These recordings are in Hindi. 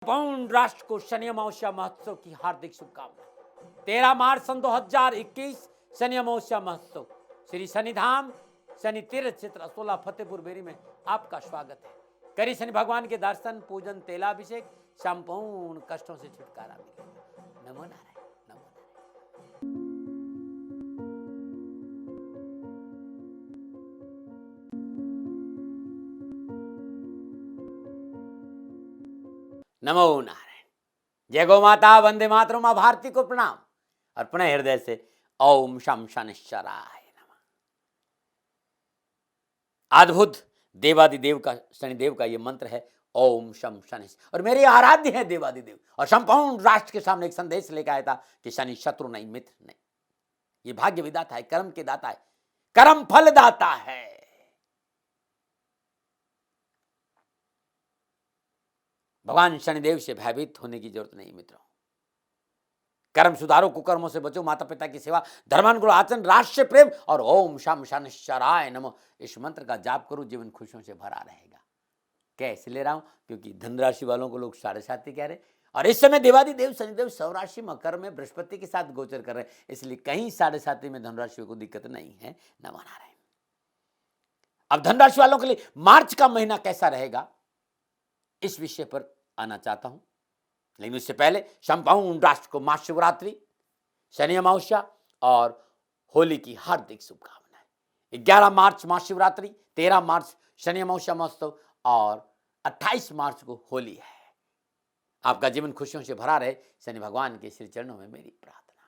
संपूर्ण राष्ट्र को शनि अमावस्या महोत्सव की हार्दिक शुभकामनाएं। 13 मार्च सन 2021 शनि अमावस्या महोत्सव श्री शनिधाम शनि तीर्थ क्षेत्र असोला फतेहपुर बेरी में आपका स्वागत है। करी शनि भगवान के दर्शन पूजन तेलाभिषेक संपूर्ण कष्टों से छुटकारा मिलेगा। नमो नारायण, नमो नारायण, नमो नारायण। जय गौ माता, वंदे मातरम, मां भारती को प्रणाम। और पुनः हृदय से ओम शम शनिश्चराय नमः। अद्भुत देवादिदेव का शनिदेव का ये मंत्र है, ओम शम शनि। और मेरे आराध्य है देवादिदेव और संपूर्ण राष्ट्र के सामने एक संदेश लेकर आया था कि शनि शत्रु नहीं, मित्र नहीं, ये भाग्य विदाता है, कर्म के दाता है, कर्म फल दाता है। भगवान शनिदेव से भयभीत होने की जरूरत नहीं मित्रों। कर्म सुधारो, कुकर्मों से बचो, माता पिता की सेवा, धर्मानुकूल आचरण, राष्ट्र प्रेम और ओम शम शनिश्चराय नमः इस मंत्र का जाप करो, जीवन खुशियों से भरा रहेगा। कैसे ले रहा हूं? क्योंकि धनराशि वालों को लोग 7.5 कह रहे, और इस समय देवादिदेव शनिदेव सौराशि मकर में बृहस्पति के साथ गोचर कर रहे हैं, इसलिए कहीं 7.5 में धनराशि को दिक्कत नहीं है। नमो नारायण। अब धनराशि वालों के लिए मार्च का महीना कैसा रहेगा, इस विषय पर आना चाहता हूं, लेकिन उससे पहले संपूर्ण राष्ट्र को महाशिवरात्रि, शनि अमावस्या और होली की हार्दिक शुभकामनाएं। 11 मार्च महाशिवरात्रि, 13 मार्च शनि अमावस्या महोत्सव और 28 मार्च को होली है। आपका जीवन खुशियों से भरा रहे, शनि भगवान के श्री चरणों में मेरी प्रार्थना।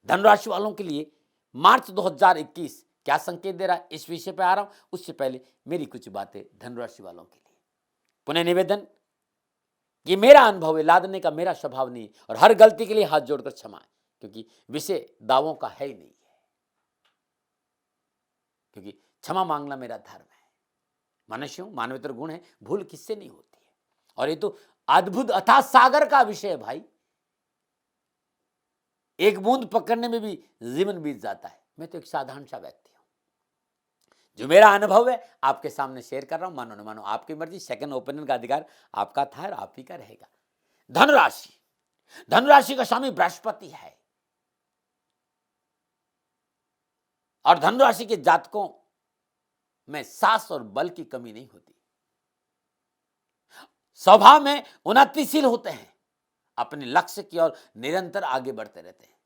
धनराशि वालों के लिए मार्च 2021 क्या संकेत दे रहा है, इस विषय पर आ रहा हूं। उससे पहले मेरी कुछ बातें धनराशि वालों के लिए। पुनः निवेदन, ये मेरा अनुभव है, लादने का मेरा स्वभाव नहीं, और हर गलती के लिए हाथ जोड़कर क्षमा है, क्योंकि विषय दावों का है ही नहीं है, क्योंकि क्षमा मांगना मेरा धर्म है। मनुष्य हूं, मानवेतर गुण है, भूल किससे नहीं होती है, और ये तो अद्भुत अथाह सागर का विषय है भाई। एक बूंद पकड़ने में भी जीवन बीत जाता है। मैं तो एक साधारण सा व्यक्ति हूं, जो मेरा अनुभव है आपके सामने शेयर कर रहा हूं। मानो न मानो आपकी मर्जी, सेकंड ओपिनियन का अधिकार आपका था और आप ही का रहेगा। धनराशि, धनराशि का स्वामी बृहस्पति है, और धनराशि के जातकों में साहस और बल की कमी नहीं होती। स्वभाव में उन्नतिशील होते हैं, अपने लक्ष्य की ओर निरंतर आगे बढ़ते रहते हैं।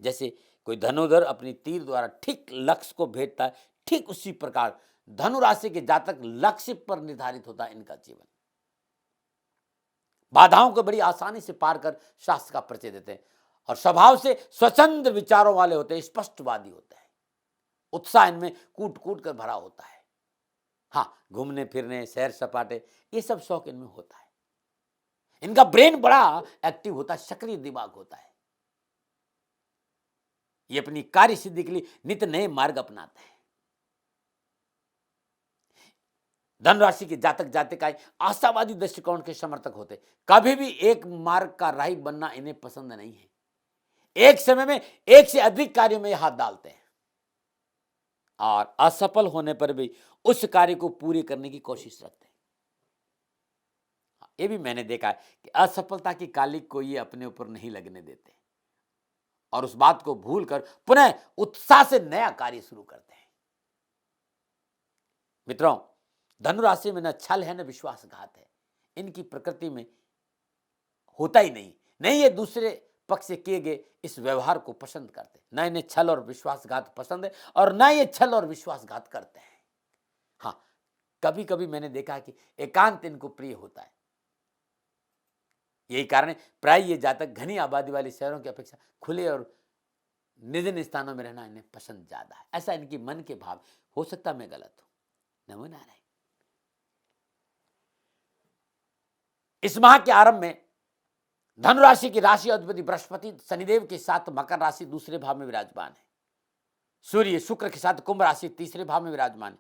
जैसे कोई धनुधर अपनी तीर द्वारा ठीक लक्ष्य को भेदता है, ठीक उसी प्रकार धनुराशि के जातक लक्ष्य पर निर्धारित होता है इनका जीवन। बाधाओं को बड़ी आसानी से पार कर शास्त्र का परिचय देते हैं, और स्वभाव से स्वच्छंद विचारों वाले होते हैं, स्पष्टवादी होते हैं। उत्साह इनमें कूट कूट कर भरा होता है। हाँ, घूमने फिरने, सैर सपाटे, ये सब शौक इनमें होता है। इनका ब्रेन बड़ा एक्टिव होता है, सक्रिय दिमाग होता है। ये अपनी कार्य सिद्धि के लिए नित्य नए मार्ग अपनाते हैं। धनराशि के जातक जातिकाएं आशावादी दृष्टिकोण के समर्थक होते, कभी भी एक मार्ग का राही बनना इन्हें पसंद नहीं है। एक समय में एक से अधिक कार्यों में हाथ डालते हैं, और असफल होने पर भी उस कार्य को पूरी करने की कोशिश रखते हैं। ये भी मैंने देखा है कि असफलता की कालिक को ये अपने ऊपर नहीं लगने देते, और उस बात को भूलकर पुनः उत्साह से नया कार्य शुरू करते हैं। मित्रों, धनुराशि में न छल है न विश्वासघात है। इनकी प्रकृति में होता ही नहीं, ये दूसरे पक्ष से किए गए इस व्यवहार को पसंद करते, न इन्हें छल और विश्वासघात पसंद है, और न ये छल और विश्वासघात करते हैं। हाँ, कभी कभी मैंने देखा है कि एकांत इनको प्रिय होता है। यही कारण है प्राय ये जातक घनी आबादी वाले शहरों की अपेक्षा खुले और निर्जन स्थानों में रहना इन्हें पसंद ज्यादा है। ऐसा इनकी मन के भाव। हो सकता मैं गलत हूं। नमो नारायण। इस माह के आरंभ में धनुराशि की राशि अधिपति बृहस्पति शनिदेव के साथ मकर राशि दूसरे भाव में विराजमान है। सूर्य शुक्र के साथ कुंभ राशि तीसरे भाव में विराजमान है।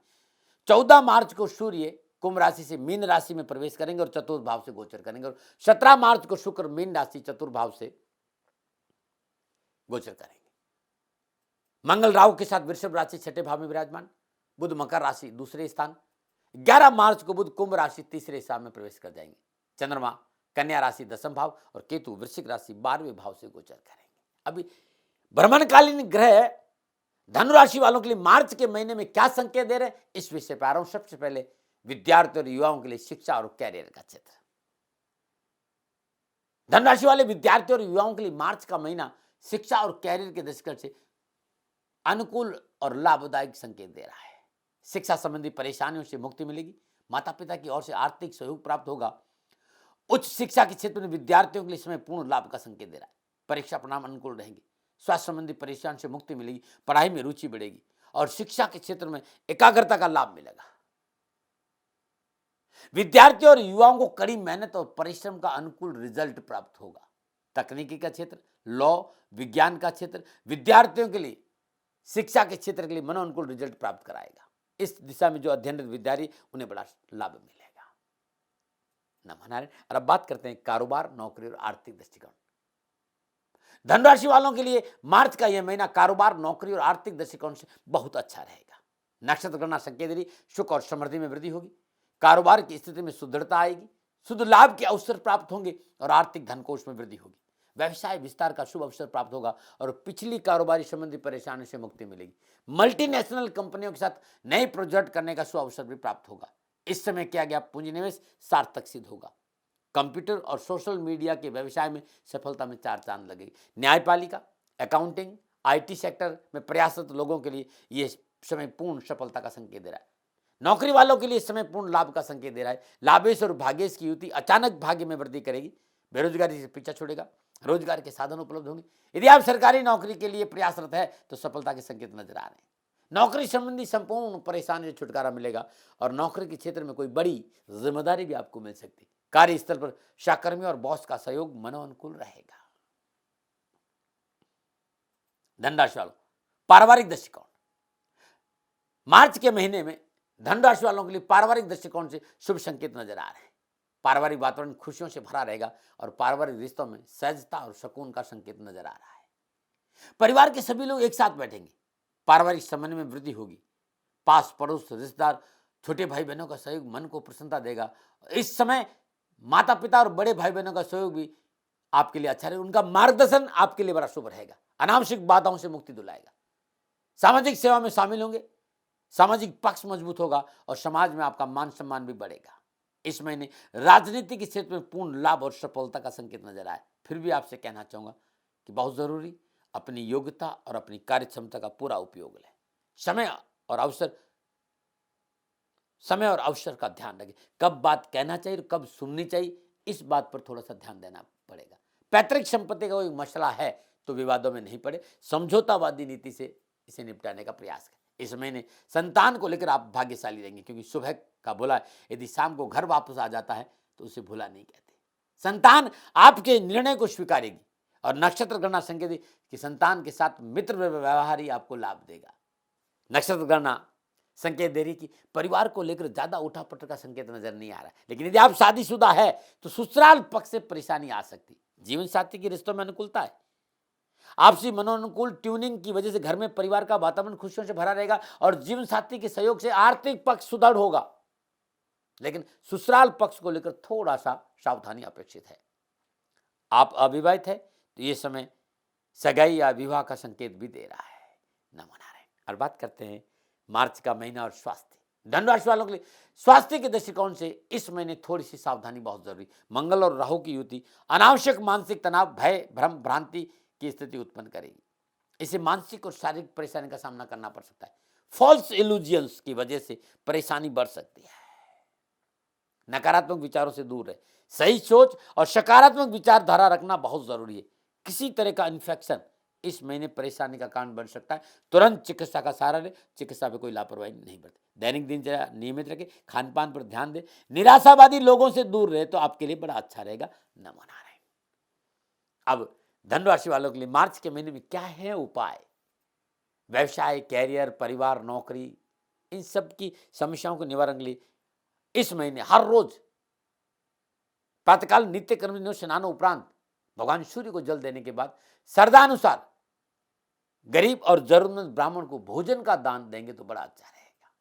14 मार्च को सूर्य कुंभ राशि से मीन राशि में प्रवेश करेंगे और चतुर्थ भाव से गोचर करेंगे, और 17 मार्च को शुक्र मीन राशि चतुर्थ भाव से गोचर करेंगे। मंगल राहु के साथ वृषभ राशि छठे भाव में विराजमान, बुध मकर राशि दूसरे स्थान, 11 मार्च को बुध कुंभ राशि तीसरे हिसाब में प्रवेश कर जाएंगे। चंद्रमा कन्या राशि 10वें भाव और केतु वृश्चिक राशि 12वें भाव से गोचर करेंगे। अभी भ्रमणकालीन ग्रह धनु राशि वालों के लिए मार्च के महीने में क्या संकेत दे रहे हैं, इस विषय पर आ रहा हूं। सबसे पहले विद्यार्थी और युवाओं के लिए शिक्षा और कैरियर का क्षेत्र। धनराशि वाले विद्यार्थियों और युवाओं के लिए मार्च का महीना शिक्षा और कैरियर के दृष्टिकोण से अनुकूल और लाभदायक संकेत दे रहा है। शिक्षा संबंधी परेशानियों से मुक्ति मिलेगी। माता पिता की ओर से आर्थिक सहयोग प्राप्त होगा। उच्च शिक्षा के क्षेत्र में विद्यार्थियों के लिए समय पूर्ण लाभ का संकेत दे रहा है। परीक्षा परिणाम अनुकूल रहेंगे। स्वास्थ्य संबंधी परेशानी से मुक्ति मिलेगी। पढ़ाई में रुचि बढ़ेगी और शिक्षा के क्षेत्र में एकाग्रता का लाभ मिलेगा। विद्यार्थियों और युवाओं को कड़ी मेहनत और परिश्रम का अनुकूल रिजल्ट प्राप्त होगा। तकनीकी का क्षेत्र, लॉ, विज्ञान का क्षेत्र विद्यार्थियों के लिए शिक्षा के क्षेत्र के लिए मनोअनुकूल रिजल्ट प्राप्त कराएगा। इस दिशा में जो अध्ययनरत विद्यार्थी उन्हें बड़ा लाभ मिलेगा। नमः नारायण। और अब बात करते हैं कारोबार, नौकरी और आर्थिक दृष्टिकोण। धनराशि वालों के लिए मार्च का यह महीना कारोबार, नौकरी और आर्थिक दृष्टिकोण से बहुत अच्छा रहेगा। नक्षत्र गणना संकेत दे रही सुख और समृद्धि में वृद्धि होगी। कारोबार की स्थिति में सुदृढ़ता आएगी। शुद्ध लाभ के अवसर प्राप्त होंगे और आर्थिक धनकोष में वृद्धि होगी। व्यवसाय विस्तार का शुभ अवसर प्राप्त होगा और पिछली कारोबारी संबंधी परेशानियों से मुक्ति मिलेगी। मल्टीनेशनल कंपनियों के साथ नए प्रोजेक्ट करने का शुभ अवसर भी प्राप्त होगा। इस समय किया गया पूंजी निवेश सार्थक सिद्ध होगा। कंप्यूटर और सोशल मीडिया के व्यवसाय में सफलता में 4 चांद लगेगी। न्यायपालिका, अकाउंटिंग, IT सेक्टर में प्रयासरत लोगों के लिए यह समय पूर्ण सफलता का संकेत दे रहा है। नौकरी वालों के लिए इस समय पूर्ण लाभ का संकेत दे रहा है। लाभेश और भाग्येश की युति अचानक भाग्य में वृद्धि करेगी। बेरोजगारी से पीछा छोड़ेगा। रोजगार के साधन उपलब्ध होंगे। यदि आप सरकारी नौकरी के लिए प्रयासरत है तो सफलता के संकेत नजर आ रहे हैं। नौकरी संबंधी संपूर्ण परेशानी से छुटकारा मिलेगा और नौकरी के क्षेत्र में कोई बड़ी जिम्मेदारी भी आपको मिल सकती है। कार्यस्थल पर सहकर्मी और बॉस का सहयोग मनोअनुकूल रहेगा। धनराशि वालों, पारिवारिक दृष्टिकोण। मार्च के महीने में धनराशि वालों के लिए पारिवारिक दृष्टिकोण से शुभ संकेत नजर आ रहे हैं। पारिवारिक वातावरण खुशियों से भरा रहेगा और पारिवारिक रिश्तों में सहजता और सुकून का संकेत नजर आ रहा है। परिवार के सभी लोग एक साथ बैठेंगे। पारिवारिक संबंध में वृद्धि होगी। पास पड़ोस, रिश्तेदार, छोटे भाई बहनों का सहयोग मन को प्रसन्नता देगा। इस समय माता पिता और बड़े भाई बहनों का सहयोग भी आपके लिए अच्छा रहेगा। उनका मार्गदर्शन आपके लिए बड़ा शुभ रहेगा। अनावश्यक बाधाओं से मुक्ति दिलाएगा। सामाजिक सेवा में शामिल होंगे। सामाजिक पक्ष मजबूत होगा और समाज में आपका मान सम्मान भी बढ़ेगा। इस महीने राजनीति के क्षेत्र में पूर्ण लाभ और सफलता का संकेत नजर आए। फिर भी आपसे कहना चाहूंगा कि बहुत जरूरी अपनी योग्यता और अपनी कार्य क्षमता का पूरा उपयोग लें। समय और अवसर का ध्यान रखें। कब बात कहना चाहिए और कब सुननी चाहिए, इस बात पर थोड़ा सा ध्यान देना पड़ेगा। पैतृक संपत्ति का कोई मसला है तो विवादों में नहीं पड़े। समझौतावादी नीति से इसे निपटाने का प्रयास करें। इस महीने संतान को लेकर आप भाग्यशाली रहेंगे, क्योंकि सुबह का भोला यदि शाम को घर वापस आ जाता है तो उसे भोला नहीं कहते। संतान आपके निर्णय को स्वीकारेगी और नक्षत्र गणना संकेत कि संतान के साथ मित्र व्यवहार ही आपको लाभ देगा। नक्षत्र गणना संकेत दे रही कि परिवार को लेकर ज्यादा उठापटक का संकेत नजर नहीं आ रहा है। लेकिन यदि आप शादीशुदा है तो ससुराल पक्ष से परेशानी आ सकती। जीवन साथी के रिश्तों में अनुकूलता है। आपसी मनोनुकूल ट्यूनिंग की वजह से घर में परिवार का वातावरण खुशियों से भरा रहेगा और जीवन साथी के सहयोग से आर्थिक पक्ष सुदृढ़ होगा। लेकिन ससुराल पक्ष को लेकर थोड़ा सा सावधानी अपेक्षित है। आप अविवाहित है तो यह समय सगाई या विवाह का संकेत भी दे रहा है। नमो नारायण। और बात करते हैं मार्च का महीना और स्वास्थ्य। धनराशि वालों के लिए स्वास्थ्य के दृष्टिकोण से इस महीने थोड़ी सी सावधानी बहुत जरूरी। मंगल और राहु की युति अनावश्यक मानसिक तनाव, भय, भ्रम, भ्रांति की स्थिति उत्पन्न करेगी। इसे मानसिक और शारीरिक परेशानी का सामना करना पड़ सकता है। फॉल्स इल्यूजन्स की वजह से परेशानी बढ़ सकती है। नकारात्मक विचारों से दूर रहे। सही सोच और सकारात्मक विचारधारा रखना बहुत जरूरी है। किसी तरह का इन्फेक्शन इस महीने परेशानी का कारण बन सकता है। तुरंत चिकित्सा का सहारा ले। चिकित्सा में कोई लापरवाही नहीं बरते। दैनिक दिनचर्या नियमित रखें। खान पान पर ध्यान दें। निराशावादी लोगों से दूर रहे तो आपके लिए बड़ा अच्छा रहेगा। नमो नारायण। अब धन राशि वालों के लिए मार्च के महीने में क्या है उपाय? व्यवसाय, कैरियर, परिवार, नौकरी, इन सब की समस्याओं के निवारण के लिए इस महीने हर रोज प्रातःकाल नित्य कर्म स्नान उपरांत भगवान सूर्य को जल देने के बाद श्रद्धानुसार गरीब और जरूरतमंद ब्राह्मण को भोजन का दान देंगे तो बड़ा अच्छा रहेगा।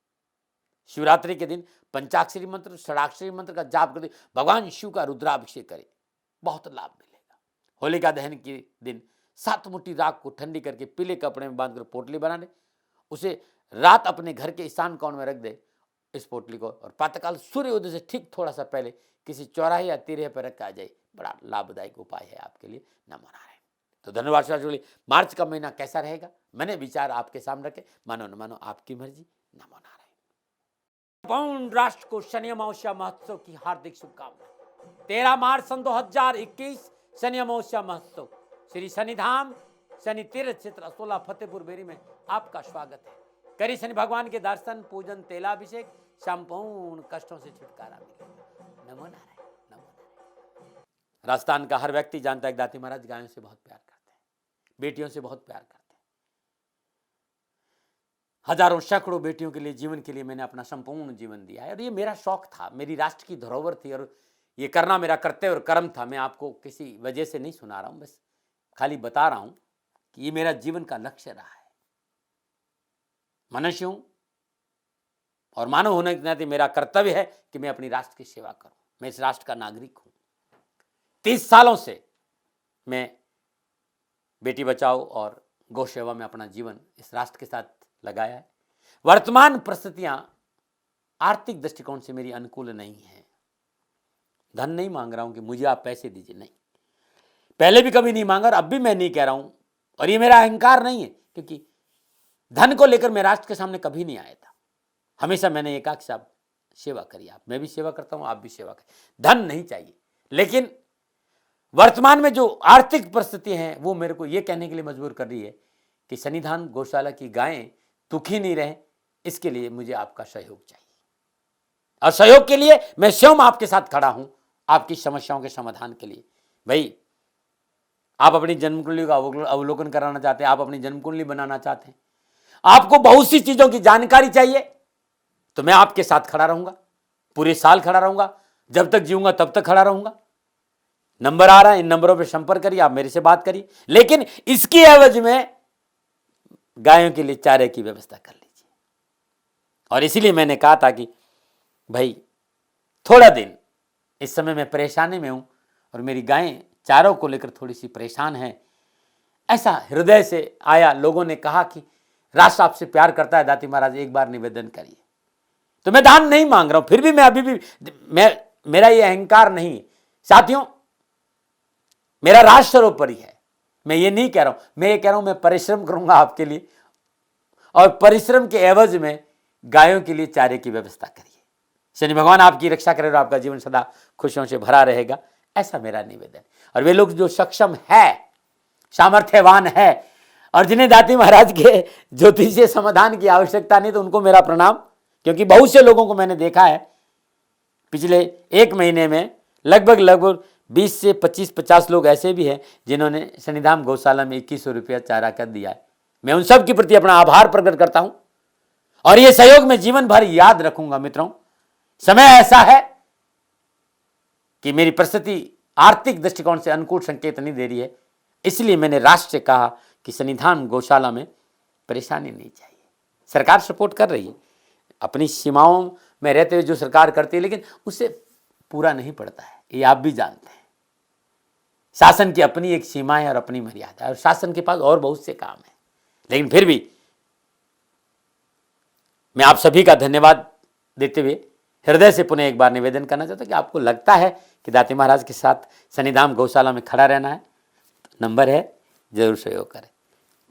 शिवरात्रि के दिन पंचाक्षरी मंत्र, षडाक्षरी मंत्र का जाप करते भगवान शिव का रुद्राभिषेक करें, बहुत लाभ मिलेगा। होलिका दहन के दिन 7 मुट्ठी राख को ठंडी करके पीले कपड़े में बांधकर पोटली बना ले, उसे रात अपने घर के ईशान कोण में रख दे इस पोटली को, और प्रातःकाल सूर्योदय से ठीक थोड़ा सा पहले किसी चौराहे या तिरहे पर रख आ जाए। बड़ा लाभदायक उपाय है आपके लिए। नमो नारायण। तो धन्यवाद राशि, मार्च का महीना कैसा रहेगा मैंने विचार आपके सामने रखे, मानो न मानो आपकी मर्जी। नमो नारायण। संपूर्ण राष्ट्र को शनि अमावस्या महोत्सव की हार्दिक शुभकामनाएं। 13 मार्च सन 2021 शनि अमावस्या महोत्सव श्री शनिधाम शनि तीर्थ क्षेत्र असोला फतेहपुर बेरी में आपका स्वागत है। करी शनि भगवान के दर्शन, पूजन, तेलाभिषेक, संपूर्ण कष्टों से छुटकारा मिलेगा। नमो नारायण, नमो नारायण। राजस्थान का हर व्यक्ति जानता है दाती महाराज गायों से बहुत प्यार करते हैं, बेटियों से बहुत प्यार करते हैं। हजारों सैकड़ों बेटियों के लिए, जीवन के लिए मैंने अपना संपूर्ण जीवन दिया है, और ये मेरा शौक था, मेरी राष्ट्र की धरोहर थी, और ये करना मेरा कर्तव्य और कर्म था। मैं आपको किसी वजह से नहीं सुना रहा हूं, बस खाली बता रहा हूं कि ये मेरा जीवन का लक्ष्य रहा है। मनुष्य हूं और मानव होने के नाते मेरा कर्तव्य है कि मैं अपनी राष्ट्र की सेवा करूं। मैं इस राष्ट्र का नागरिक हूं। 30 सालों से मैं बेटी बचाओ और गौ सेवा में अपना जीवन इस राष्ट्र के साथ लगाया है। वर्तमान परिस्थितियां आर्थिक दृष्टिकोण से मेरी अनुकूल नहीं है। धन नहीं मांग रहा हूं कि मुझे आप पैसे दीजिए, नहीं, पहले भी कभी नहीं मांगा और अब भी मैं नहीं कह रहा हूं, और ये मेरा अहंकार नहीं है, क्योंकि धन को लेकर मैं राष्ट्र के सामने कभी नहीं आया था। हमेशा मैंने ये कहा कि साहब सेवा करिए, आप, मैं भी सेवा करता हूं, आप भी सेवा करें, धन नहीं चाहिए। लेकिन वर्तमान में जो आर्थिक परिस्थिति है वो मेरे को ये कहने के लिए मजबूर कर रही है कि शनिधाम गौशाला की गायें दुखी नहीं रहे, इसके लिए मुझे आपका सहयोग चाहिए, और सहयोग के लिए मैं स्वयं आपके साथ खड़ा हूं, आपकी समस्याओं के समाधान के लिए। भाई, आप अपनी जन्म कुंडली का अवलोकन कराना चाहते हैं, आप अपनी जन्म कुंडली बनाना चाहते हैं, आपको बहुत सी चीजों की जानकारी चाहिए, तो मैं आपके साथ खड़ा रहूंगा, पूरे साल खड़ा रहूंगा, जब तक जीऊंगा तब तक खड़ा रहूंगा। नंबर आ रहा है, इन नंबरों पर संपर्क करिए, आप मेरे से बात करिए, लेकिन इसकी एवज में गायों के लिए चारे की व्यवस्था कर लीजिए। और इसीलिए मैंने कहा था कि भाई थोड़ा दिन इस समय मैं परेशानी में हूं और मेरी गायें चारों को लेकर थोड़ी सी परेशान हैं। ऐसा हृदय से आया, लोगों ने कहा कि राष्ट्र आपसे प्यार करता है दाती महाराज, एक बार निवेदन करिए। तो मैं दान नहीं मांग रहा हूं, फिर भी मैं अभी भी मेरा ये अहंकार नहीं है साथियों, मेरा राष्ट्र सर्वोपरि है। मैं ये नहीं कह रहा हूं, मैं ये कह रहा हूं मैं परिश्रम करूंगा आपके लिए, और परिश्रम के एवज में गायों के लिए चारे की व्यवस्था करिए। शनि भगवान आपकी रक्षा करे और आपका जीवन सदा खुशियों से भरा रहेगा, ऐसा मेरा निवेदन। और वे लोग जो सक्षम है, सामर्थ्यवान है, और जिन्हें दाती महाराज के ज्योतिषीय समाधान की आवश्यकता नहीं, तो उनको मेरा प्रणाम, क्योंकि बहुत से लोगों को मैंने देखा है पिछले 1 महीने में लगभग 20 से 25-50 लोग ऐसे भी हैं जिन्होंने शनिधाम गौशाला में 2100 रुपया चारा कर दिया है। मैं उन सब के प्रति अपना आभार प्रकट करता हूं, और यह सहयोग मैं जीवन भर याद रखूंगा। मित्रों, समय ऐसा है कि मेरी परिस्थिति आर्थिक दृष्टिकोण से अनुकूल संकेत नहीं दे रही है, इसलिए मैंने राष्ट्र से कहा कि शनिधाम गौशाला में परेशानी नहीं चाहिए। सरकार सपोर्ट कर रही है, अपनी सीमाओं में रहते हुए जो सरकार करती है, लेकिन उससे पूरा नहीं पड़ता है, ये आप भी जानते हैं। शासन की अपनी एक सीमा है और अपनी मर्यादा है, और शासन के पास और बहुत से काम है। लेकिन फिर भी मैं आप सभी का धन्यवाद देते हुए हृदय से पुनः एक बार निवेदन करना चाहता हूं कि आपको लगता है कि दाती महाराज के साथ शनिधाम गौशाला में खड़ा रहना है, तो नंबर है, जरूर सहयोग करें।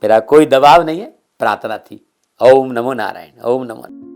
मेरा कोई दबाव नहीं है, प्रार्थना थी। ओम नमो नारायण, ओम नमो।